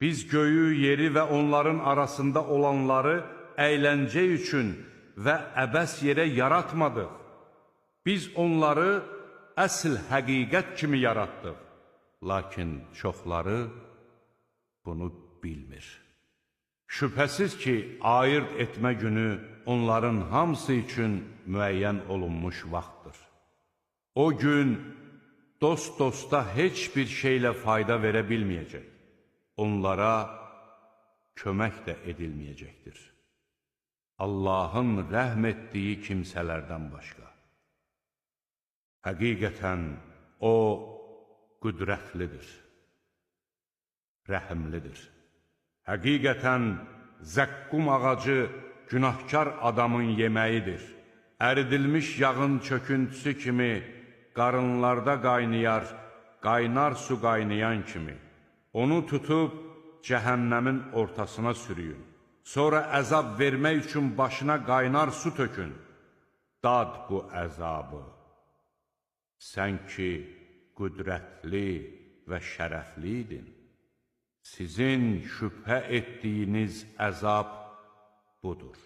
Biz göyü, yeri və onların arasında olanları əyləncə üçün və əbəs yerə yaratmadıq. Biz onları əsl həqiqət kimi yaratdıq. Lakin çoxları bunu bilmir. Şübhəsiz ki, ayırt etmə günü onların hamısı üçün müəyyən olunmuş vaxtdır. O gün dost-dosta heç bir şeylə fayda verə bilməyəcək. Onlara kömək də edilməyəcəkdir. Allahın rəhm etdiyi kimsələrdən başqa. Həqiqətən O qüdrətlidir, rəhimlidir. Həqiqətən zəqqum ağacı günahkar adamın yeməyidir. Əridilmiş yağın çöküntüsü kimi qarınlarda qaynayar, qaynar su qaynayan kimi. Onu tutub cəhənnəmin ortasına sürüyün. Sonra əzab vermək üçün başına qaynar su tökün. Dad bu əzabı. Sən ki, qüdrətli və şərəfliydin. Sizin şübhə etdiyiniz əzab budur.